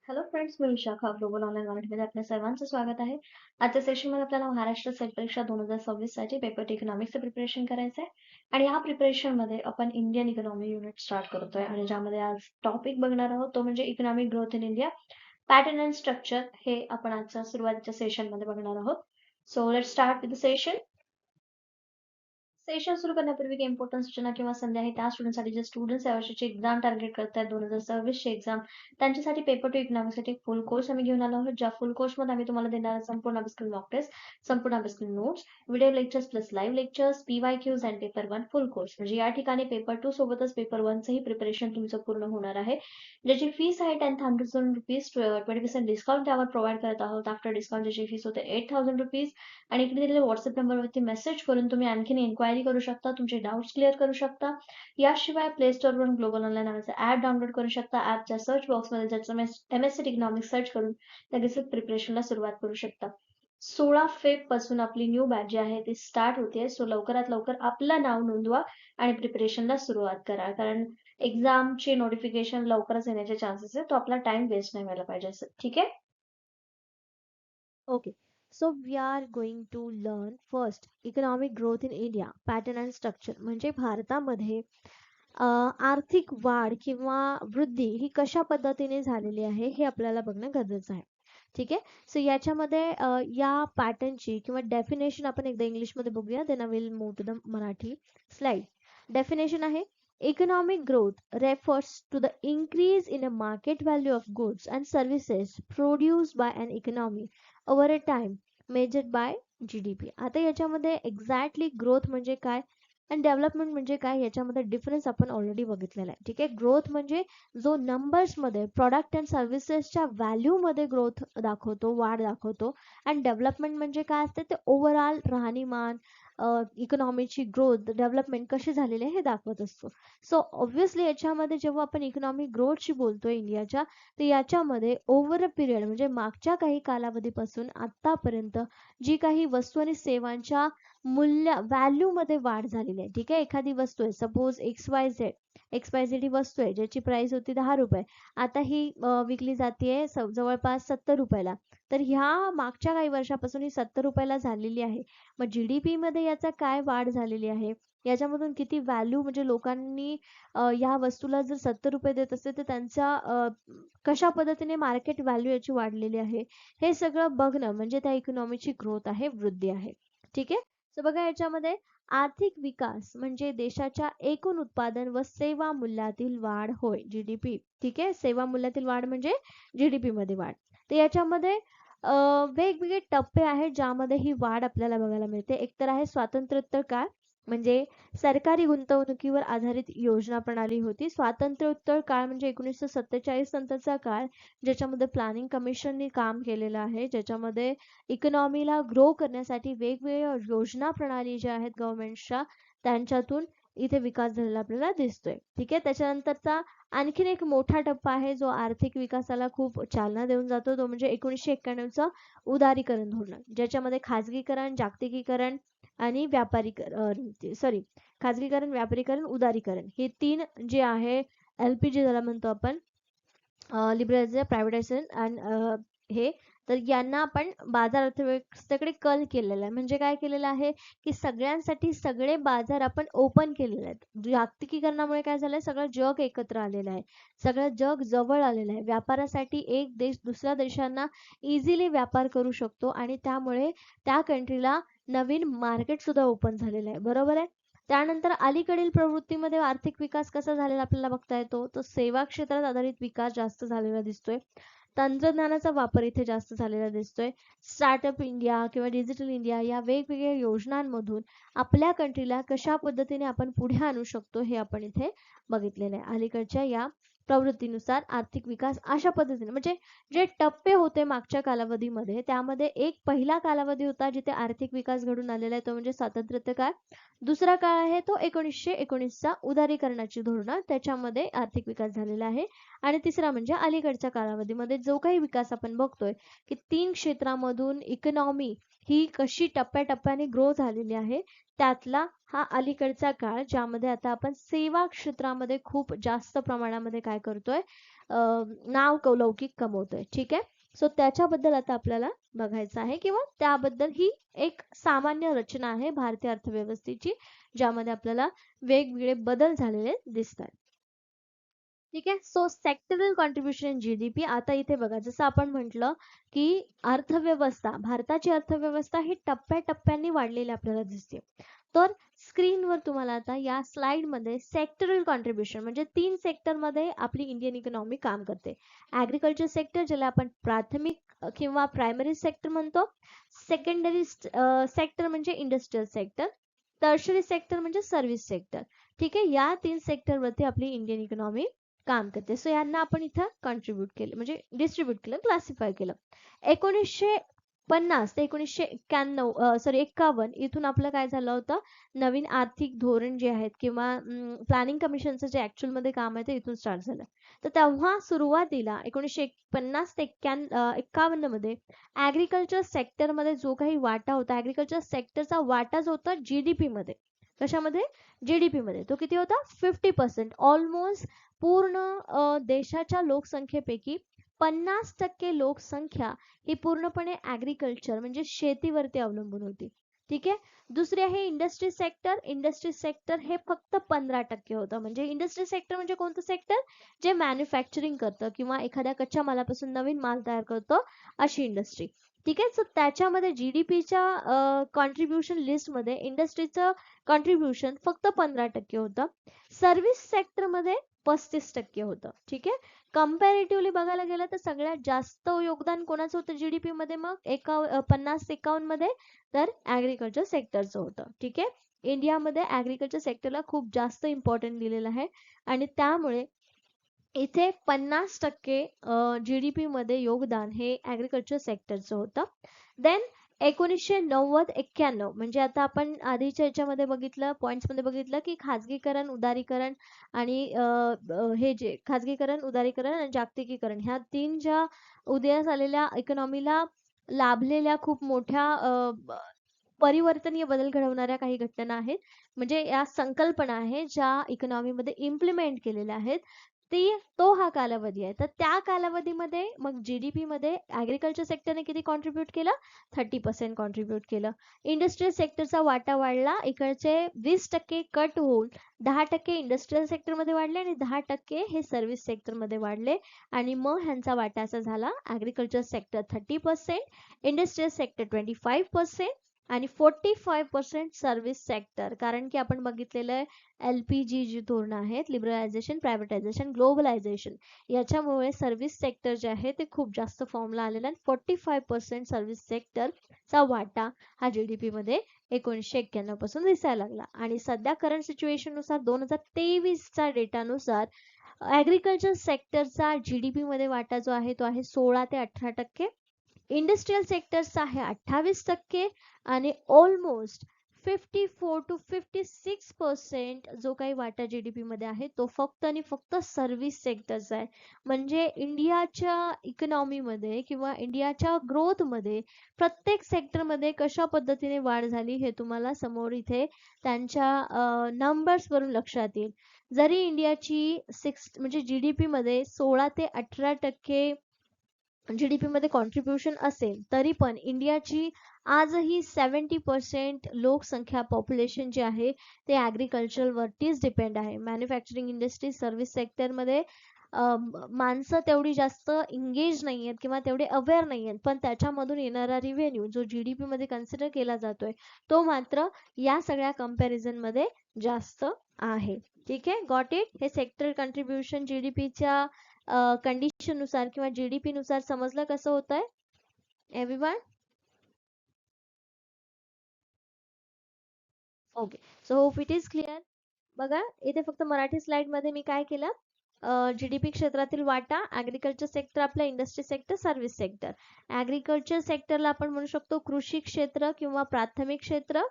Hello friends, मी Vishakha global online मराठीमध्ये आपल्या सर्वांचं स्वागत आहे. आजच्या सेशनमध्ये आपल्याला महाराष्ट्र सेट परीक्षा 2026 साठी पेपर इकॉनॉमिक्सचं प्रिपरेशन करायचं आहे. आणि ह्या प्रिपरेशनमध्ये आपण इंडियन इकॉनॉमी युनिट स्टार्ट करतोय आणि ज्यामध्ये आज टॉपिक बघणार आहोत तो म्हणजे economic growth in India pattern and structure. हे आपण आजच्या सुरुवातीच्या सेशनमध्ये बघणार आहोत. So let's start with the session. Session सुरू करण्यापूर्वी काही इम्पॉर्टंट सूचना किंवा संधी आहे त्या स्टुडंटसाठी जे स्टुडंट्स या वर्षीची एक्झाम टार्गेट करतायत 2026 ची एक्झाम, त्यांच्यासाठी पेपर टू इकॉनॉमिक्ससाठी फुल कोर्स आम्ही घेऊन आलो आहोत. ज्या फुल कोर्समध्ये आम्ही तुम्हाला देणार संपूर्ण अभ्यासक्रम मॉक टेस्ट, संपूर्ण अभ्यासक्रम notes, video lectures plus live lectures, PYQs and paper 1 full course. म्हणजे या ठिकाणी पेपर 2 सोबतच पेपर 1 चंही प्रिपरेशन तुमचं पूर्ण होणार आहे. ज्याची फीस आहे 10,000 रुपीज, 20% डिस्काउंट त्यावर प्रोव्हाइड करत आहोत. आफ्टर डिस्काउंट ज्याची फीस होते 8,000 रुपीज. आणि इकडे दिलेल्या व्हॉट्सअप नंबरवरती मेसेज करून तुम्ही आणखीन इन्क्वायरी करू शकता, तुमचे डाऊट्स क्लिअर करू शकता. याशिवाय प्ले स्टोअरवरून ग्लोबल ऑनलाईन नावाचा ऍप डाउनलोड करू शकता. ऍपच्या सर्च बॉक्समध्ये ज्याचं MSc इकॉनॉमिक्स सर्च करून लगेच प्रिपरेशनला सुरुवात करू शकता. 16 फेब पासून आपली न्यू बॅच जी आहे ती स्टार्ट होते. सो लवकरात लवकर आपलं नाव नोंदवा आणि प्रिपरेशनला सुरुवात करा, कारण एक्झामची नोटिफिकेशन लवकरच येण्याचे चान्सेस आहे. तो आपला टाइम वेस्ट नाही व्हायला पाहिजे. ठीक आहे. Okay, so we are going to learn first economic growth in India, pattern and structure. म्हणजे भारतामध्ये आर्थिक वाढ किंवा वृद्धी ही कशा पद्धतीने झालेली आहे हे आपल्याला बघणं गरजेचं आहे. ठीक आहे. सो याच्यामध्ये या पॅटर्नची किंवा डेफिनेशन आपण एकदा इंग्लिशमध्ये बघूया, then I will move to the Marathi slide. Definition आहे, economic growth refers to the increase in a market value of goods and services produced by an economy over a time measured by GDP. आता याच्यामध्ये exactly growth म्हणजे काय आणि development म्हणजे काय याच्यामध्ये difference आपण ऑलरेडी बघितलेला आहे. ठीक आहे. ग्रोथ म्हणजे जो नंबर्स मध्ये प्रॉडक्ट अँड सर्व्हिसेसच्या व्हॅल्यू मध्ये ग्रोथ दाखवतो, वाढ दाखवतो. आणि डेव्हलपमेंट म्हणजे काय असते ते ओव्हरऑल राहणीमान, इकॉनॉमीची ग्रोथ, डेव्हलपमेंट कशी झालेली आहे हे दाखवत असतो. सो ऑब्व्हियसली याच्यामध्ये जेव्हा आपण इकॉनॉमिक ग्रोथची बोलतोय इंडियाच्या, तर याच्यामध्ये ओव्हर अ पिरियड म्हणजे मागच्या काही कालावधीपासून आतापर्यंत जी काही वस्तू आणि सेवांच्या मूल्य व्हॅल्यू मध्ये वाढ झालेली आहे. ठीक आहे. एखादी वस्तू आहे, सपोज XYZ ही वस्तू आहे ज्याची प्राइस होती 10 रुपये, आता ही विकली जाते जवळपास 70 रुपयाला. तर ह्या मागच्या काही वर्षापासून ही 70 रुपयाला झालेली आहे. मग GDP मध्ये याचा काय वाढ झालेली आहे, याच्यामधून किती व्हॅल्यू म्हणजे लोकांनी या वस्तूला जर 70 रुपये देत असते तर त्यांचा कशा पद्धतीने मार्केट व्हॅल्यू याची वाढलेली आहे हे सगळं बघणं म्हणजे त्या इकॉनॉमीची ग्रोथ आहे, वृद्धी आहे. ठीक आहे. तर बघा याच्यामध्ये आर्थिक विकास म्हणजे देशाच्या एकूण उत्पादन व सेवा मूल्यातील वाढ होय, GDP. ठीक आहे. सेवा मूल्यातील वाढ म्हणजे GDP मध्ये वाढ. तर याच्यामध्ये वेगवेगळे टप्पे आहेत ज्यामध्ये ही वाढ आपल्याला बघायला मिळते. एक तर आहे स्वातंत्र्योत्तर काळ, म्हणजे सरकारी गुंतवणुकीवर आधारित योजना प्रणाली होती. स्वातंत्र्योत्तर काळ म्हणजे 1947 नंतरचा काळ, ज्याच्यामध्ये प्लॅनिंग कमिशननी काम केलेलं आहे, ज्याच्यामध्ये इकॉनॉमीला ग्रो करण्यासाठी वेगवेगळ्या योजना प्रणाली ज्या आहेत गव्हर्नमेंटच्या, त्यांच्यातून इथे विकास झालेला आपल्याला दिसतोय. ठीक आहे. त्याच्यानंतरचा आणखीन एक मोठा टप्पा आहे जो आर्थिक विकासाला खूप चालना देऊन जातो, तो म्हणजे 1991चं उदारीकरण धोरण, ज्याच्यामध्ये खाजगीकरण, जागतिकीकरण आणि खाजगीकरण, व्यापारीकरण, उदारीकरण हे तीन जे आहे, LPG ज्याला म्हणतो आपण, लिबरलायझेशन, प्रायव्हेटायझेशन अँड हे, तर यांना आपण बाजार अर्थव्यवस्थेकडे कल केलेला आहे. म्हणजे काय केलेलं आहे की सगळ्यांसाठी सगळे बाजार आपण ओपन केलेले आहेत. जागतिकीकरणामुळे काय झालंय, सगळं जग एकत्र आलेलं आहे, सगळं जग जवळ आलेलं आहे. व्यापारासाठी एक देश दुसऱ्या देशांना इझिली व्यापार करू शकतो आणि त्यामुळे त्या कंट्रीला नवीन मार्केट सुद्धा ओपन झालेलं आहे. बरोबर आहे. त्यानंतर अलीकडील प्रवृत्तीमध्ये आर्थिक विकास कसा झालेला आपल्याला बघता येतो, तो सेवा क्षेत्रात आधारित विकास जास्त झालेला दिसतोय. तंत्रज्ञानाचा वापर इथे जास्त झालेला दिसतोय. स्टार्टअप इंडिया किंवा डिजिटल इंडिया या वेगवेगळ्या योजनांमधून आपल्या कंट्रीला कशा पद्धतीने आपण पुढे आणू शकतो हे आपण इथे बघितलेलं आहे. अलीकडच्या या प्रवृत्तीनुसार आर्थिक विकास अशा पद्धतीने, म्हणजे जे टप्पे होते मागच्या कालावधीमध्ये, त्यामध्ये एक पहिला कालावधी होता जिथे आर्थिक विकास घडून आलेला आहे, तो म्हणजे स्वातंत्र्य काळ. दुसरा काळ आहे तो 1919चा उदारीकरणाची धोरणं, त्याच्यामध्ये आर्थिक विकास झालेला आहे. आणि तिसरा म्हणजे अलीकडच्या कालावधीमध्ये जो काही विकास आपण बघतोय की 3 क्षेत्रामधून इकॉनॉमी ही कशी टप्प्याटप्प्याने ग्रो झालेली आहे, त्यातला हा अलीकडचा काळ, ज्यामध्ये आता आपण सेवा क्षेत्रामध्ये खूप जास्त प्रमाणामध्ये काय करतोय, नाव लौकिक कमवतोय. ठीक आहे. सो त्याच्याबद्दल आता आपल्याला बघायचं आहे किंवा त्याबद्दल ही एक सामान्य रचना आहे भारतीय अर्थव्यवस्थेची, ज्यामध्ये आपल्याला वेगवेगळे बदल झालेले दिसतात. ठीक आहे. So sectoral contribution in GDP. आता इथे बघा, जसं आपण म्हटलं की अर्थव्यवस्था, भारताची अर्थव्यवस्था ही टप्प्याटप्प्यांनी वाढलेली आपल्याला दिसते. तर स्क्रीनवर तुम्हाला आता या स्लाइडमध्ये सेक्टरल कॉन्ट्रीब्युशन म्हणजे 3 सेक्टरमध्ये आपली इंडियन इकॉनॉमी काम करते. ॲग्रिकल्चर सेक्टर, ज्याला आपण प्राथमिक किंवा प्रायमरी सेक्टर म्हणतो. सेकंडरी सेक्टर म्हणजे इंडस्ट्रियल सेक्टर. टर्शरी सेक्टर म्हणजे सर्व्हिस सेक्टर. ठीक आहे. या 3 सेक्टरवरती आपली इंडियन इकॉनॉमी काम करते. सो यांना आपण इथं कॉन्ट्रीब्युट केलं, म्हणजे डिस्ट्रीब्यूट केलं, क्लासिफाय केलं. 1950 ते 51 इथून आपलं काय झालं होतं, नवीन आर्थिक धोरण जे आहेत किंवा प्लॅनिंग कमिशनचं जे ऍक्च्युअल मध्ये काम आहे ते इथून स्टार्ट झालं. तर तेव्हा सुरुवातीला 1950 ते 51 मध्ये ऍग्रिकल्चर सेक्टरमध्ये जो काही वाटा होता, ऍग्रिकल्चर सेक्टरचा वाटा जो होता जीडीपी मध्ये, कशामध्ये, जीडीपी मध्ये, तो किती होता, 50%. ऑलमोस्ट पूर्ण देशाच्या लोकसंख्येपैकी 50% लोकसंख्या ही पूर्णपणे ऍग्रिकल्चर म्हणजे शेतीवरती अवलंबून होती. ठीक आहे. दुसरे आहे इंडस्ट्री सेक्टर. इंडस्ट्री सेक्टर हे फक्त 15% होतं. म्हणजे इंडस्ट्री सेक्टर म्हणजे कोणतं सेक्टर, जे मॅन्युफॅक्चरिंग करतं किंवा एखाद्या कच्च्या मालापासून नवीन माल तयार करतो, अशी इंडस्ट्री. ठीक आहे. सो त्याच्यामध्ये जीडीपीच्या कॉन्ट्रीब्युशन लिस्टमध्ये इंडस्ट्रीचं कॉन्ट्रीब्युशन फक्त 15% होतं. सर्व्हिस सेक्टरमध्ये 35% होतं. ठीक आहे. कम्पॅरेटिव्हली बघायला गेलं तर सगळ्यात जास्त योगदान कोणाचं होतं जीडीपी मध्ये, मग 50-51 मध्ये, तर ऍग्रिकल्चर सेक्टरचं होतं. ठीक आहे. इंडियामध्ये ऍग्रिकल्चर सेक्टरला खूप जास्त इम्पॉर्टंट दिलेलं आहे आणि त्यामुळे इथे 50% जीडीपी मध्ये योगदान हे ऍग्रिकल्चर सेक्टरचं होतं. देन 1990-91 म्हणजे आता आपण आधीच्या याच्यामध्ये बघितलं, पॉइंट्स मध्ये बघितलं की खाजगीकरण, उदारीकरण आणि हे जे खाजगीकरण, उदारीकरण आणि जागतिकीकरण, ह्या 3 ज्या उदयास आलेल्या इकॉनॉमीला लाभलेल्या खूप मोठ्या परिवर्तनीय बदल घडवणाऱ्या काही घटना आहेत, म्हणजे या संकल्पना आहेत ज्या इकॉनॉमीमध्ये इम्प्लिमेंट केलेल्या आहेत. तो हा कालावधी आहे. तर त्या कालावधीमध्ये मग जीडीपी मध्ये ऍग्रिकल्चर सेक्टरने किती कॉन्ट्रीब्युट केलं, 30% कॉन्ट्रीब्युट केलं. इंडस्ट्रियल सेक्टरचा वाटा वाढला, इकडचे 20% कट होऊन 10% इंडस्ट्रियल सेक्टरमध्ये वाढले आणि 10% हे सर्व्हिस सेक्टरमध्ये वाढले आणि मग ह्यांचा वाटा असा झाला, ऍग्रिकल्चर सेक्टर 30%, इंडस्ट्रियल सेक्टर 25% आणि 45% सर्व्हिस सेक्टर. कारण की आपण बघितलेलं आहे एलपीजी जी धोरणं आहेत, लिबरलायझेशन, प्रायव्हेटायझेशन, ग्लोबलायझेशन, याच्यामुळे सर्व्हिस सेक्टर जे आहे ते खूप जास्त फॉर्मला आलेलं आहे. 45% सर्व्हिस सेक्टरचा वाटा हा जीडीपी मध्ये 1991 पासून दिसायला लागला. आणि सध्या करंट सिच्युएशन नुसार 2023 चा डेटानुसार ऍग्रिकल्चर सेक्टरचा जीडीपी मध्ये वाटा जो आहे तो आहे 16 ते 18%. इंडस्ट्रियल सेक्टरचा आहे 28% आणि ऑलमोस्ट 54 to 56% जो काही वाटा जीडीपी मध्ये आहे तो फक्त आणि फक्त सर्व्हिस सेक्टरचा आहे. म्हणजे इंडियाच्या इकॉनॉमी मध्ये किंवा इंडियाच्या ग्रोथ मध्ये प्रत्येक सेक्टर मध्ये कशा पद्धतीने वाढ झाली हे तुम्हाला समोर इथे त्यांच्या नंबर्स वरून लक्षात येईल. जरी इंडियाची म्हणजे जीडीपी मध्ये 16 ते 18% जीडीपी मध्ये कॉन्ट्रीब्युशन असेल, तरी पण इंडियाची आजही 70% लोकसंख्या, पॉप्युलेशन जे आहे ते ऍग्रिकल्चर वरतीच डिपेंड आहे. मॅन्युफॅक्चरिंग इंडस्ट्री, सर्व्हिस सेक्टर मध्ये माणसं तेवढी जास्त एंगेज नाही आहेत किंवा तेवढे अवेअर नाही आहेत, पण त्याच्यामधून येणारा रिव्हेन्यू जो जीडीपी मध्ये कन्सिडर केला जातोय तो मात्र या सगळ्या कंपॅरिझन मध्ये जास्त आहे. ठीक आहे. Got it. हे सेक्टर कंट्रीब्युशन जीडीपीच्या कंडिशन नुसार किंवा जीडीपी नुसार समजलं कसं होत आहे everyone. Okay. So hope it is clear. बघा इथे फक्त मराठी स्लाइड मध्ये मी काय केलं, जीडीपी क्षेत्रातील वाटा, ऍग्रिकल्चर सेक्टर आपल्या, industry sector, service sector. Agriculture सेक्टरला आपण म्हणू शकतो कृषी क्षेत्र किंवा प्राथमिक क्षेत्र.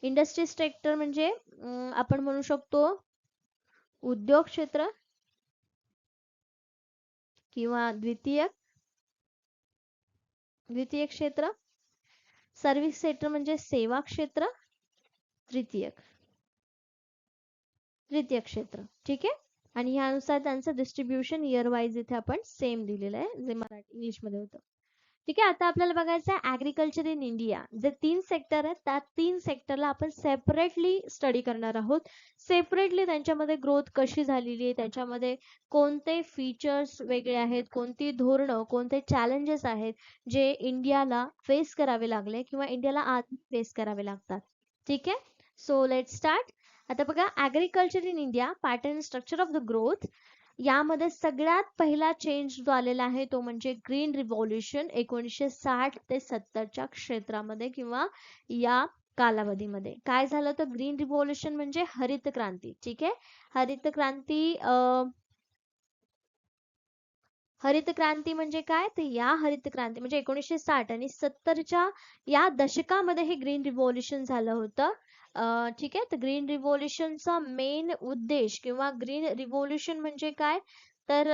इंडस्ट्री सेक्टर म्हणजे आपण म्हणू शकतो उद्योग क्षेत्र किंवा द्वितीय क्षेत्र. सर्व्हिस सेक्टर म्हणजे सेवा क्षेत्र, तृतीयक. तृतीय क्षेत्र. ठीक आहे. आणि ह्यानुसार त्यांचं डिस्ट्रीब्युशन इयर वाईज इथे आपण सेम दिलेलं आहे, जे मराठी इंग्लिश मध्ये होतं. ठीक आहे. आता आपल्याला बघायचं आहे ऍग्रिकल्चर इन इंडिया. जे 3 सेक्टर आहेत त्या 3 सेक्टरला आपण सेपरेटली स्टडी करणार आहोत. सेपरेटली त्यांच्यामध्ये ग्रोथ कशी झालेली आहे, त्याच्यामध्ये कोणते फीचर्स वेगळे आहेत, कोणती धोरणं, कोणते चॅलेंजेस आहेत जे इंडियाला फेस करावे लागले किंवा इंडियाला आज फेस करावे लागतात. ठीक आहे. So let start. आता बघा, agriculture in India pattern structure of the growth. यामध्ये सगळ्यात पहिला चेंज जो आलेला आहे तो म्हणजे ग्रीन रिव्होल्युशन 1960 ते 70च्या क्षेत्रामध्ये किंवा या कालावधीमध्ये. काय झालं तर ग्रीन रिव्होल्युशन म्हणजे हरित क्रांती. ठीक आहे. हरित क्रांती हरित क्रांती म्हणजे काय, तर या हरित क्रांती म्हणजे 1960 आणि 70च्या या दशकामध्ये हे ग्रीन रिव्होल्युशन झालं होतं. ठीक आहे. तर ग्रीन रिव्होल्युशनचा मेन उद्देश किंवा ग्रीन रिव्होल्युशन म्हणजे काय, तर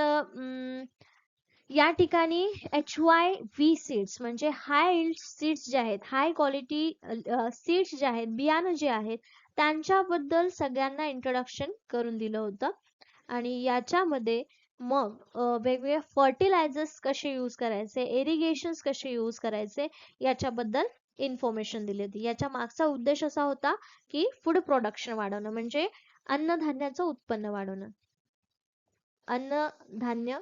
या ठिकाणी HYV सीड्स म्हणजे हाय यील्ड सीड्स जे आहेत, हाय क्वालिटी सीड्स जे आहेत, बियाणं जे आहेत, त्यांच्याबद्दल सगळ्यांना इंट्रोडक्शन करून दिलं होतं. आणि याच्यामध्ये मग वेगवेगळे फर्टिलायझर्स कसे यूज करायचे, इरिगेशन्स कसे यूज करायचे, याच्याबद्दल इन्फॉर्मेशन दिली होती. याच्या मागचा उद्देश असा होता की फूड प्रोडक्शन वाढवणं, म्हणजे अन्नधान्याचं उत्पन्न वाढवणं, अन्नधान्य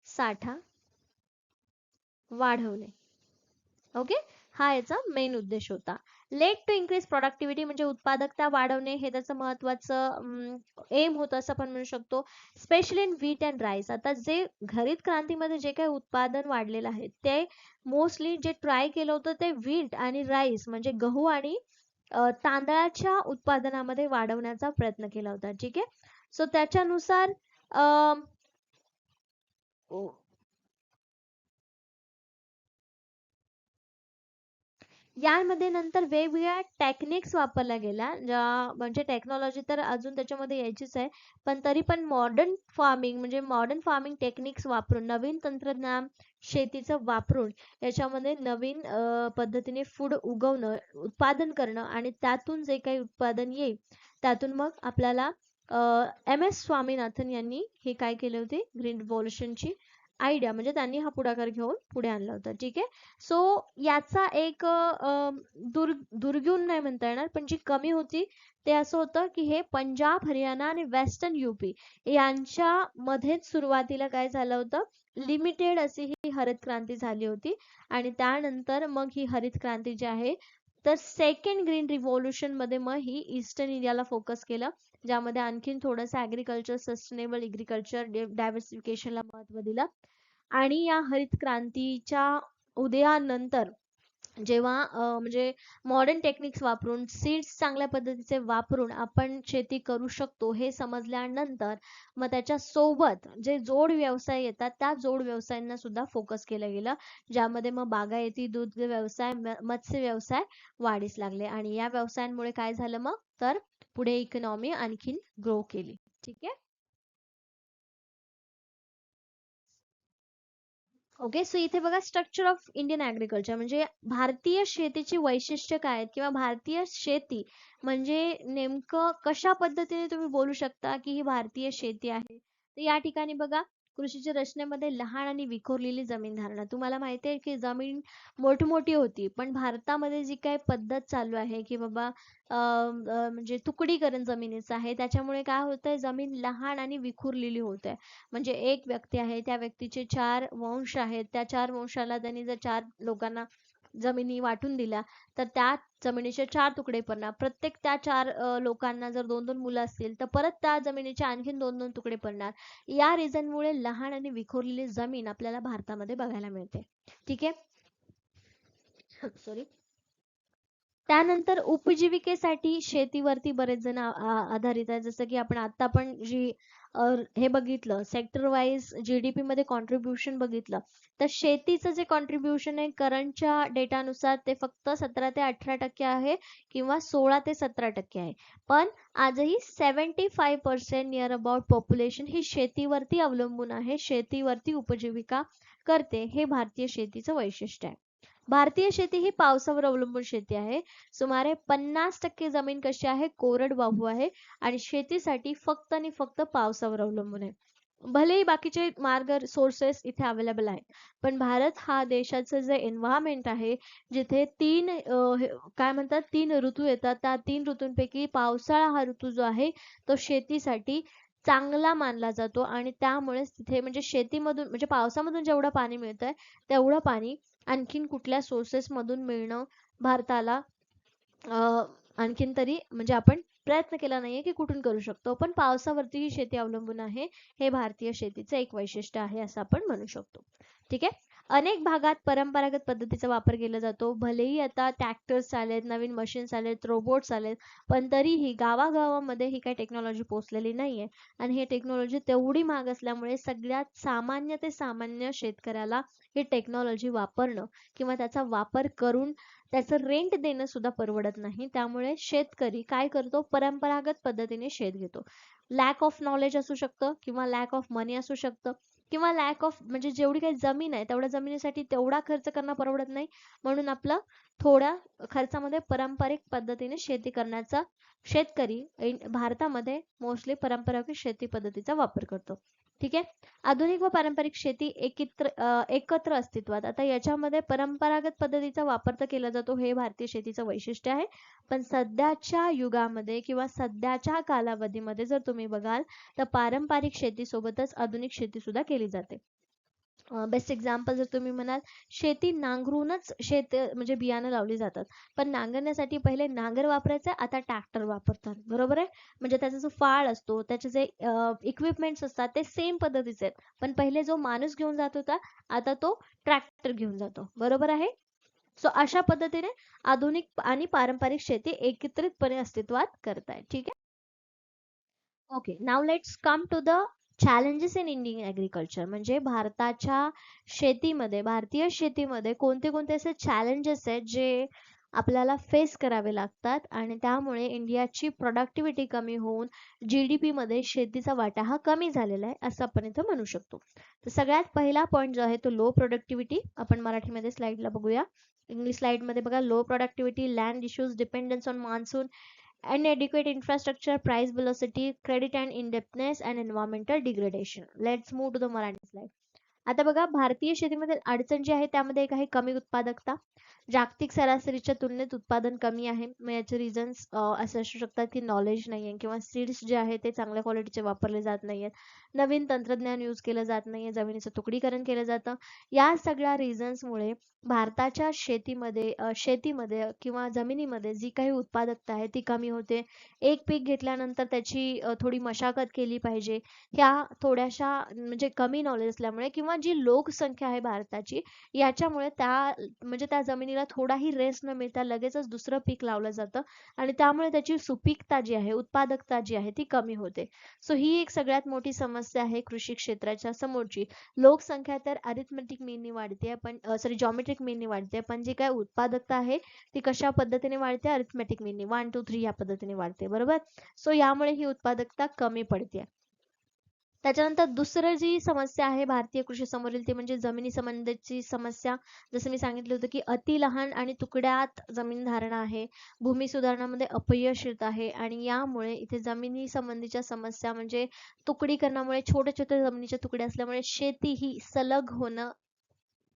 साठा वाढवणे. ओके. हा याचा मेन उद्देश होता. लेट टू इन्क्रीज प्रोडक्टिव्हिटी म्हणजे उत्पादकता वाढवणे, हे त्याचं महत्वाचं एम होतं असं आपण म्हणू शकतो. Specially in wheat and rice. आता जे हरित क्रांतीमध्ये जे काही उत्पादन वाढलेलं आहे ते मोस्टली जे ट्राय केलं होतं ते व्हीट आणि राईस म्हणजे गहू आणि तांदळाच्या उत्पादनामध्ये वाढवण्याचा प्रयत्न केला होता. ठीक आहे. सो त्याच्यानुसार यामध्ये नंतर वेगवेगळ्या टेक्निक्स वापरल्या गेल्या, ज्या म्हणजे टेक्नॉलॉजी तर अजून त्याच्यामध्ये यायचीच आहे, पण तरी पण मॉडर्न फार्मिंग म्हणजे मॉडर्न फार्मिंग टेक्निक्स वापरून, नवीन तंत्रज्ञान शेतीचं वापरून याच्यामध्ये नवीन पद्धतीने फूड उगवणं, उत्पादन करणं आणि त्यातून जे काही उत्पादन येईल त्यातून मग आपल्याला MS स्वामीनाथन यांनी हे काय केले होते, ग्रीन रिव्होल्युशनची आयडिया म्हणजे त्यांनी हा पुढाकार घेऊन पुढे आणला होता. ठीक आहे. सो याचा एक दुर्गुण नाही म्हणता येणार, पण जी कमी होती ते असं होतं की हे पंजाब, हरियाणा आणि वेस्टर्न UP यांच्या मध्येच सुरुवातीला काय झालं होतं, लिमिटेड अशी ही हरित क्रांती झाली होती. आणि त्यानंतर मग ही हरित क्रांती जी आहे तर सेकंड ग्रीन रिव्होल्युशन मध्ये मग ही ईस्टर्न इंडियाला फोकस केलं, ज्यामध्ये आणखीन थोडंसं ऍग्रिकल्चर, सस्टेनेबल एग्रीकल्चर, डायव्हर्सिफिकेशनला महत्व दिलं. आणि या हरित क्रांतीच्या उदयानंतर जेव्हा म्हणजे मॉडर्न टेक्निक्स वापरून, सीड्स चांगल्या पद्धतीचे वापरून आपण शेती करू शकतो हे समजल्यानंतर मग त्याच्या सोबत जे जोड व्यवसाय येतात त्या जोड व्यवसायांना सुद्धा फोकस केलं गेलं, ज्यामध्ये मग बागायती, दूध व्यवसाय, मत्स्य व्यवसाय वाढीस लागले. आणि या व्यवसायांमुळे काय झालं मग, तर पुढे इकॉनॉमी आणखीन ग्रो केली. ठीक आहे. ओके. सो इथे बघा, स्ट्रक्चर ऑफ इंडियन ऍग्रिकल्चर म्हणजे भारतीय शेतीची वैशिष्ट्य काय आहेत किंवा भारतीय शेती म्हणजे नेमकं कशा पद्धतीने तुम्ही बोलू शकता की ही भारतीय शेती आहे. तर या ठिकाणी बघा, कृषीच्या रचनेमध्ये लहान आणि विखुरलेली जमीन धारणा. तुम्हाला माहिती आहे की जमीन मोठमोठी होती, पण भारतामध्ये जी काही पद्धत चालू आहे की बाबा म्हणजे तुकडीकरण जमिनीचं आहे, त्याच्यामुळे काय होतंय, जमीन लहान आणि विखुरलेली होत आहे. म्हणजे एक व्यक्ती आहे, त्या व्यक्तीचे 4 वंश आहेत, त्या 4 वंशाला त्यांनी जर 4 लोकांना जमिनी वाटून दिल्या तर त्या जमिनीचे 4 तुकडे पडणार. प्रत्येक त्या 4 लोकांना जर 2-2 मुलं असतील तर परत त्या जमिनीचे आणखीन 2-2 तुकडे पडणार. या रिझनमुळे लहान आणि विखुरलेली जमीन आपल्याला भारतामध्ये बघायला मिळते. ठीक आहे. सॉरी. त्यानंतर उपजीविकेसाठी शेतीवरती बरेच जण आधारित आहे, जसं की आपण आता पण जी हे बघितलं, सेक्टर वाईज GDP मध्ये कॉन्ट्रीब्युशन बघितलं, तर शेतीचं जे कॉन्ट्रीब्युशन आहे करंटच्या डेटानुसार ते फक्त 17 ते 18% आहे किंवा 16 ते 17% आहे. पण आजही 75% नियर अबाउट पॉप्युलेशन ही शेतीवरती अवलंबून आहे, शेतीवरती उपजीविका करते. हे भारतीय शेतीचं वैशिष्ट्य आहे. भारतीय शेती ही पावसावर अवलंबून शेती आहे. सुमारे 50% जमीन कशी आहे, कोरडवाहू आहे आणि शेतीसाठी फक्त आणि फक्त पावसावर अवलंबून आहे. भलेही बाकीचे मार्ग सोर्सेस इथे अवेलेबल आहेत, पण भारत हा देशाचं जे एन्व्हायरमेंट आहे, जिथे काय म्हणतात, 3 ऋतू येतात. त्या 3 ऋतूंपैकी पावसाळा हा ऋतू जो आहे, तो शेतीसाठी चांगला मानला जातो आणि त्यामुळेच तिथे म्हणजे शेतीमधून म्हणजे पावसामधून जेवढं पाणी मिळतंय, तेवढं पाणी आणखीन कुठल्या सोर्सेस मधून मिळणं भारताला आणखीन तरी म्हणजे आपण प्रयत्न केला नाहीये की कुठून करू शकतो. पण पावसावरती ही शेती अवलंबून आहे. हे भारतीय शेतीचं एक वैशिष्ट्य आहे असं आपण म्हणू शकतो. ठीक आहे. अनेक भागात परंपरागत पद्धतीचा वापर केला जातो. भलेही आता ट्रॅक्टर्स आलेत, नवीन मशीन्स आलेत, रोबोट्स आलेत, पण तरीही गावागावामध्ये ही काही टेक्नॉलॉजी पोहोचलेली नाहीये आणि ही टेक्नॉलॉजी तेवढी महाग असल्यामुळे सगळ्यात सामान्य ते सामान्य शेतकऱ्याला ही टेक्नॉलॉजी वापरणं किंवा त्याचा वापर करून त्याचं रेंट देणं सुद्धा परवडत नाही. त्यामुळे शेतकरी काय करतो, परंपरागत पद्धतीने शेत घेतो. लॅक ऑफ नॉलेज असू शकतं किंवा लॅक ऑफ मनी असू शकतं किंवा लॅक ऑफ म्हणजे जेवढी काही जमीन आहे तेवढ्या जमिनीसाठी तेवढा खर्च करणं परवडत नाही, म्हणून आपलं थोड्या खर्चामध्ये पारंपरिक पद्धतीने शेती करण्याचा शेतकरी भारतामध्ये मोस्टली परंपरागत शेती पद्धतीचा वापर करतो. ठीक आहे. आधुनिक व पारंपरिक शेती एकत्र अस्तित्वात. आता याच्यामध्ये परंपरागत पद्धतीचा वापर तर केला जातो, हे भारतीय शेतीचं वैशिष्ट्य आहे. पण सध्याच्या युगामध्ये किंवा सध्याच्या कालावधीमध्ये जर तुम्ही बघाल तर पारंपरिक शेतीसोबतच आधुनिक शेती सुद्धा केली जाते. बेस्ट एक्झाम्पल जर तुम्ही म्हणाल, शेती नांगरूनच म्हणजे बियाणं लावली जातात. पण नांगरण्यासाठी पहिले नांगर वापरायचा, आता ट्रॅक्टर वापरतात. बरोबर आहे. म्हणजे त्याचा जो फाळ असतो, त्याचे जे इक्विपमेंट्स असतात ते सेम पद्धतीचे आहेत. पण पहिले जो माणूस घेऊन जात होता, आता तो ट्रॅक्टर घेऊन जातो. बरोबर आहे. सो अशा पद्धतीने आधुनिक आणि पारंपरिक शेती एकत्रितपणे अस्तित्वात करताय. ठीक आहे. Okay, now let's come to the challenges in Indian agriculture. म्हणजे भारतीय शेतीमध्ये कोणते कोणते असे चॅलेंजेस आहेत जे आपल्याला फेस करावे लागतात आणि त्यामुळे इंडियाची प्रोडक्टिव्हिटी कमी होऊन जीडीपी मध्ये शेतीचा वाटा हा कमी झालेला आहे असं आपण इथं म्हणू शकतो. तर सगळ्यात पहिला पॉईंट जो आहे तो लो प्रोडक्टिव्हिटी. आपण मराठीमध्ये स्लाइडला बघूया. इंग्लिश स्लाइड मध्ये बघा, low productivity, land issues, dependence on monsoon, inadequate infrastructure, price velocity, credit and indebtedness, and environmental degradation. Let's move to the Marathi slide. आता बघा, भारतीय शेतीमध्ये अडचण जी आहे त्यामध्ये एक आहे कमी उत्पादकता. जागतिक सरासरीच्या तुलनेत उत्पादन कमी आहे. मग याचे रिझन्स असे असू शकतात की नॉलेज नाही आहे किंवा सीड्स जे आहे ते चांगल्या क्वालिटीचे वापरले जात नाहीयेत, नवीन तंत्रज्ञान यूज केलं जात नाहीये, जमिनीचं तुकडीकरण केलं जातं. या सगळ्या रिझन्समुळे भारताच्या शेतीमध्ये किंवा जमिनीमध्ये जी काही उत्पादकता आहे ती कमी होते. एक पीक घेतल्यानंतर त्याची थोडी मशागत केली पाहिजे. ह्या थोड्याशा म्हणजे कमी नॉलेज असल्यामुळे किंवा जी लोकसंख्या आहे भारताची, याच्यामुळे म्हणजे त्या जमिनीला थोडाही रेस्ट न मिळता लगेचच दुसरं पीक लावलं जातं आणि त्यामुळे त्याची सुपीकता जी आहे, उत्पादकता जी आहे ती कमी होते. सो ही एक सगळ्यात मोठी समस्या आहे कृषी क्षेत्राच्या समोरची. लोकसंख्या तर अरिथमेटिक मीननी वाढते, पण जॉमेट्रिक मीननी वाढते, पण जी काय उत्पादकता आहे ती कशा पद्धतीने वाढते, अरिथमेटिक मीननी 1 2 3 या पद्धतीने वाढते. बरोबर. सो यामुळे ही उत्पादकता कमी पडते. त्याच्यानंतर दुसरं जी समस्या आहे भारतीय कृषी समोरील ती म्हणजे जमिनी संबंधीची समस्या. जसं मी सांगितलं होतं की अति लहान आणि तुकड्यात जमीन धारणा आहे, भूमी सुधारणामध्ये अपयश येत आहे आणि यामुळे इथे जमिनी संबंधीच्या समस्या म्हणजे तुकडीकरणामुळे छोट्या छोट्या जमिनीच्या तुकड्या असल्यामुळे शेती ही सलग होणं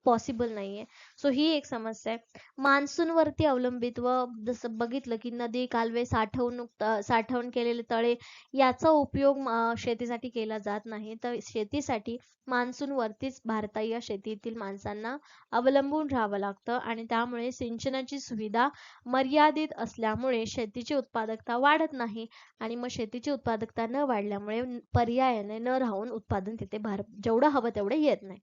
पॉसिबल नाहीये. सो ही एक समस्या आहे. मान्सून वरती अवलंबित व जसं बघितलं की नदी, कालवे, साठवण केलेले तळे याचा उपयोग शेतीसाठी केला जात नाही. तर शेतीसाठी मान्सून वरतीच भारतीय शेतीतील माणसांना अवलंबून राहावं लागतं आणि त्यामुळे सिंचनाची सुविधा मर्यादित असल्यामुळे शेतीची उत्पादकता वाढत नाही आणि मग शेतीची उत्पादकता न वाढल्यामुळे पर्यायाने न राहून उत्पादन तिथे जेवढं हवं तेवढं येत नाही.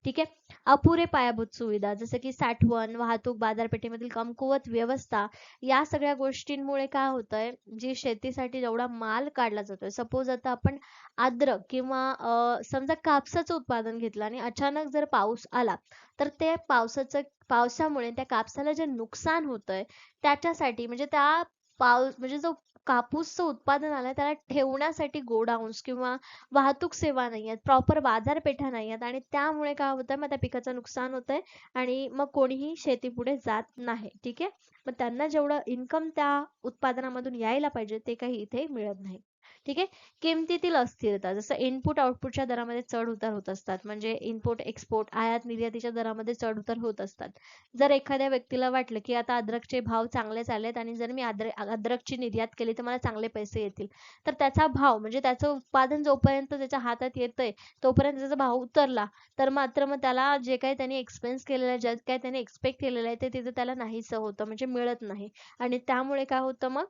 ठीक आहे. अपुरे पायाभूत सुविधा जसं की साठवण, वाहतूक, बाजारपेठेमधील कमकुवत व्यवस्था या सगळ्या गोष्टींमुळे काय होतंय, जी शेतीसाठी जेवढा माल काढला जातोय, सपोज आता आपण अद्रक किंवा समजा कापसाचं उत्पादन घेतलं आणि अचानक जर पाऊस आला तर ते पावसामुळे त्या कापसाला जे नुकसान होतंय त्याच्यासाठी म्हणजे त्या पाऊस म्हणजे जो कापूसचं उत्पादन आलंय त्याला ठेवण्यासाठी गोडाऊन्स किंवा वाहतूक सेवा नाही आहेत, प्रॉपर बाजारपेठा नाही आहेत आणि त्यामुळे काय होतंय मग त्या पिकाचं नुकसान होतंय आणि मग कोणीही शेती पुढे जात नाही. ठीक आहे. मग त्यांना जेवढं इन्कम त्या उत्पादनामधून यायला पाहिजे ते काही इथे मिळत नाही. ठीक आहे. किमतीतील अस्थिरता जसं इनपुट आउटपुटच्या दरामध्ये चढ उतार होत असतात. म्हणजे इनपुट एक्सपोर्ट आयात निर्यातीच्या दरामध्ये चढ उतार होत असतात. जर एखाद्या व्यक्तीला वाटलं की आता अद्रकचे भाव चांगले चाललेत आणि जर मी अद्रकची निर्यात केली तर मला चांगले पैसे येतील, तर त्याचा भाव म्हणजे त्याचं उत्पादन जोपर्यंत त्याच्या हातात येतंय तोपर्यंत त्याचा भाव उतरला तर मात्र मग त्याला जे काही त्यांनी एक्सपेन्स केलेलं आहे, जे काही त्यांनी एक्सपेक्ट केलेलं आहे ते तिथे त्याला नाहीसं होतं, म्हणजे मिळत नाही. आणि त्यामुळे काय होतं मग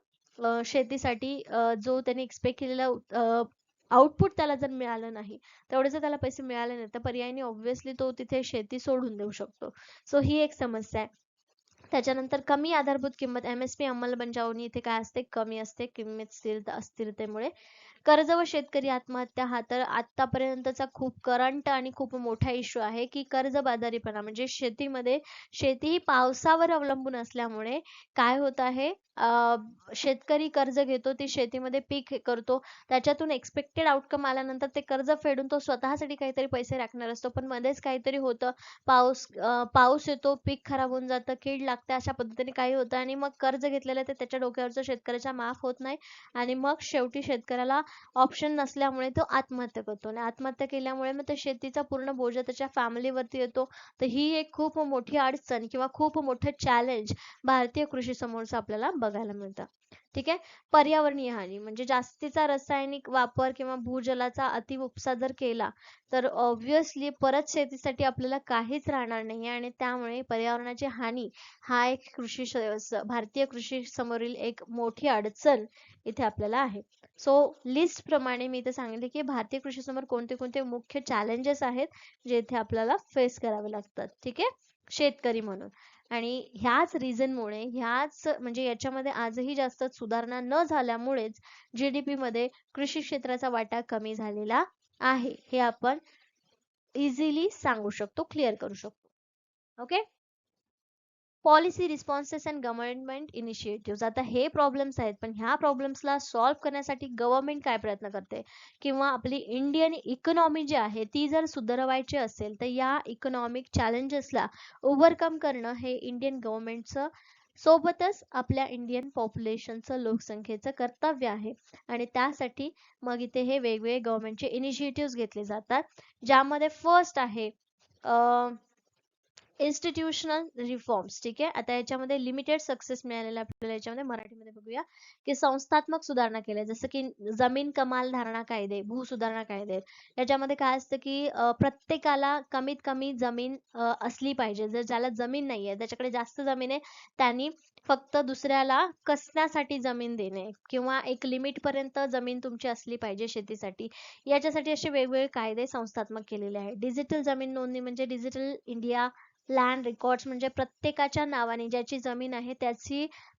शेतीसाठी जो त्यांनी एक्सपेक्ट केलेला आउटपुट त्याला जर मिळालं नाही, तेवढे जर त्याला पैसे मिळाले नाही तर पर्यायी ऑब्व्हियसली तो तिथे शेती सोडून देऊ शकतो. सो ही एक समस्या आहे. त्याच्यानंतर कमी आधारभूत किंमत MSP अंमलबजावणी इथे काय असते, कमी असते किंमत अस्थिरतेमुळे. कर्ज व शेतकरी आत्महत्या हा तर आतापर्यंतचा खूप करंट आणि खूप मोठा इश्यू आहे की कर्जबाजारीपणा म्हणजे शेतीमध्ये शेती ही पावसावर अवलंबून असल्यामुळे काय होत आहे, शेतकरी कर्ज घेतो, ती शेतीमध्ये पीक करतो, त्याच्यातून एक्सपेक्टेड आउटकम आल्यानंतर ते कर्ज फेडून तो स्वतःसाठी काहीतरी पैसे राखणार असतो, पण मध्येच काहीतरी होतं, पाऊस येतो, पीक खराब होऊन जातं, कीड लागते, अशा पद्धतीने काही होतं आणि मग कर्ज घेतलेलं ते त्याच्या डोक्यावरचं शेतकऱ्याच्या माफ होत नाही आणि मग शेवटी शेतकऱ्याला ऑप्शन नसल्यामुळे तो आत्महत्या करतो आणि आत्महत्या केल्यामुळे मग त्या शेतीचा पूर्ण बोजा त्याच्या फॅमिलीवरती येतो. तर ही एक खूप मोठी अडचण किंवा खूप मोठं चॅलेंज भारतीय कृषी समोरचं आपल्याला बघायला मिळतं. ठीक आहे. पर्यावरणीय हानी म्हणजे जास्तीचा रासायनिक वापर किंवा भूजलाचा अतिउपसा जर केला तर ऑब्व्हियसली परत शेतीसाठी आपल्याला काहीच राहणार नाही आणि त्यामुळे पर्यावरणाची हानी हा एक भारतीय कृषी समोरील एक मोठी अडचण इथे आपल्याला आहे. सो लिस्ट प्रमाणे मी इथे सांगितले की भारतीय कृषी समोर कोणते कोणते मुख्य चॅलेंजेस आहेत जे इथे आपल्याला फेस करावे लागतात. ठीक आहे, शेतकरी म्हणून. आणि ह्याच रिझनमुळे ह्याच म्हणजे याच्यामध्ये आजही जास्त सुधारणा न झाल्यामुळेच GDP मध्ये कृषी क्षेत्राचा वाटा कमी झालेला आहे, हे आपण इझिली सांगू शकतो, क्लिअर करू शकतो. Okay. Policy responses and government initiative. आता हे प्रॉब्लेम्स आहेत, पण ह्या प्रॉब्लेम्सला सॉल्व्ह करण्यासाठी गव्हर्नमेंट काय प्रयत्न करते किंवा आपली इंडियन इकॉनॉमी जी आहे ती जर सुधारवायची असेल तर या इकॉनॉमिक चॅलेंजेसला ओव्हरकम करणं हे इंडियन गव्हर्नमेंटचं सोबतच आपल्या इंडियन पॉप्युलेशनचं लोकसंख्येचं कर्तव्य आहे. आणि त्यासाठी मग इथे हे वेगवेगळे गव्हर्नमेंटचे इनिशिएटिव्ह घेतले जातात, ज्यामध्ये फर्स्ट आहे इन्स्टिट्यूशनल रिफॉर्म्स. ठीक आहे. आता याच्यामध्ये लिमिटेड सक्सेस मिळालेला आपल्याला याच्यामध्ये मराठीमध्ये बघूया की संस्थात्मक सुधारणा केल्या, जसं की जमीन कमाल धारणा कायदे, भू सुधारणा कायदे. याच्यामध्ये काय असतं की प्रत्येकाला कमीत कमी जमीन असली पाहिजे. जर ज्याला जमीन नाहीये, त्याच्याकडे जास्त जमीन आहे, त्यांनी फक्त दुसऱ्याला कसण्यासाठी जमीन देणे किंवा एक लिमिट पर्यंत जमीन तुमची असली पाहिजे शेतीसाठी. याच्यासाठी असे वेगवेगळे कायदे संस्थात्मक केलेले आहेत. डिजिटल जमीन नोंदणी म्हणजे डिजिटल इंडिया लँड रेकॉर्ड्स म्हणजे प्रत्येकाच्या नावाने ज्याची जमीन आहे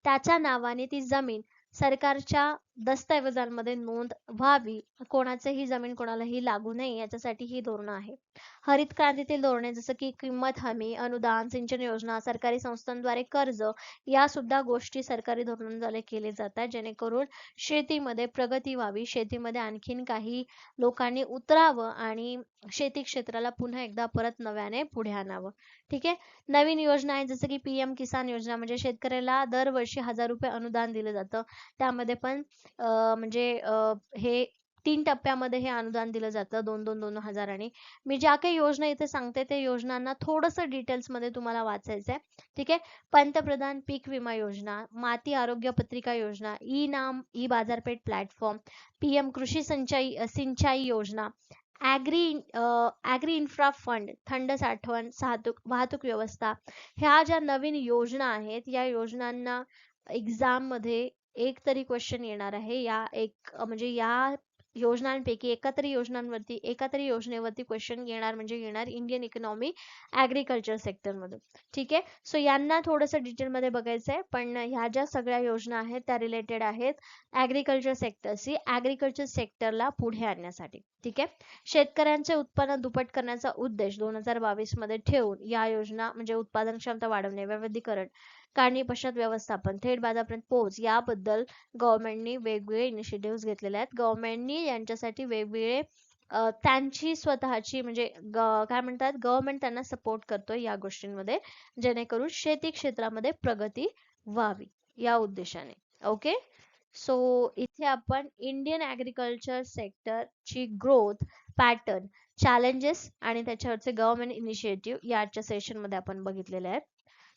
त्याच्या नावाने ती जमीन सरकारच्या दस्तऐवजांमध्ये नोंद व्हावी, कोणाचीही जमीन कोणालाही लागू नये याच्यासाठी ही धोरणं आहे. हरित क्रांतीतील धोरणे जसं की किंमत हमी, अनुदान, सिंचन योजना, सरकारी संस्थांद्वारे कर्ज, या सुद्धा गोष्टी सरकारी धोरणांद्वारे केले जातात, जेणेकरून शेतीमध्ये प्रगती व्हावी, शेतीमध्ये आणखीन काही लोकांनी उतरावं आणि शेती क्षेत्राला पुन्हा एकदा परत नव्याने पुढे आणावं. ठीक आहे. नवीन योजना आहे जसं की PM किसान योजना, म्हणजे शेतकऱ्याला दरवर्षी 1000 रुपये अनुदान दिलं जातं. त्यामध्ये पण हे 3 टप्प्यामध्ये हे अनुदान दिलं जातं, 2-2 हजारांनी. मी ज्या काही योजना इथे सांगते त्या योजनांना थोडंसं डिटेल्समध्ये तुम्हाला वाचायचं आहे. ठीक आहे. पंतप्रधान पीक विमा योजना, माती आरोग्य पत्रिका योजना, नाम ई बाजारपेठ प्लॅटफॉर्म, PM कृषी सिंचाई योजना, ॲग्री इन्फ्रा फंड, थंड साठवण, वाहतूक व्यवस्था. ह्या ज्या नवीन योजना आहेत या योजनांना एक्झाम मध्ये एक तरी क्वेश्चन येणार आहे. या योजनांपैकी एका तरी योजनेवरती क्वेश्चन येणार म्हणजे येणार इंडियन इकॉनॉमी ऍग्रिकल्चर सेक्टर मधून. ठीक आहे. सो यांना थोडंसं डिटेलमध्ये बघायचं आहे, पण ह्या ज्या सगळ्या योजना आहेत त्या रिलेटेड आहेत ऍग्रिकल्चर सेक्टरशी, ऍग्रिकल्चर सेक्टरला पुढे आणण्यासाठी. ठीक आहे. शेतकऱ्यांचे उत्पन्न दुप्पट करण्याचा उद्देश 2022 मध्ये ठेवून या योजना म्हणजे उत्पादन क्षमता वाढवणे, वैविध्यीकरण, काढणी पश्चात व्यवस्थापन, थेट बाजारापर्यंत पोहोच याबद्दल गव्हर्नमेंटनी वेगवेगळे इनिशिएटिव्ह घेतलेले आहेत. गव्हर्नमेंटनी यांच्यासाठी वेगवेगळे त्यांची स्वतःची म्हणजे काय म्हणतात, गव्हर्नमेंट त्यांना सपोर्ट करतोय या गोष्टींमध्ये, जेणेकरून शेती क्षेत्रामध्ये प्रगती व्हावी या उद्देशाने. ओके, सो इथे आपण इंडियन ॲग्रिकल्चर सेक्टरची ग्रोथ, पॅटर्न, चॅलेंजेस आणि त्याच्यावरचे गव्हर्नमेंट इनिशिएटिव्ह याच्या सेशनमध्ये आपण बघितलेले आहेत.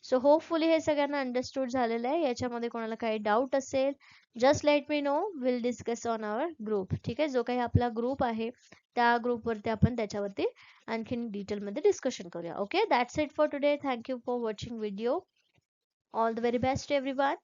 सो होपफुली हे सगळ्यांना अंडरस्टूड झालेलं आहे. याच्यामध्ये कोणाला काही डाऊट असेल, just let me know, will discuss on our group. ठीक आहे, जो काही आपला ग्रुप आहे त्या ग्रुपवरती आपण त्याच्यावरती आणखीन डिटेलमध्ये डिस्कशन करूया. Okay, that's it for today. Thank you for watching video. All the very best everyone.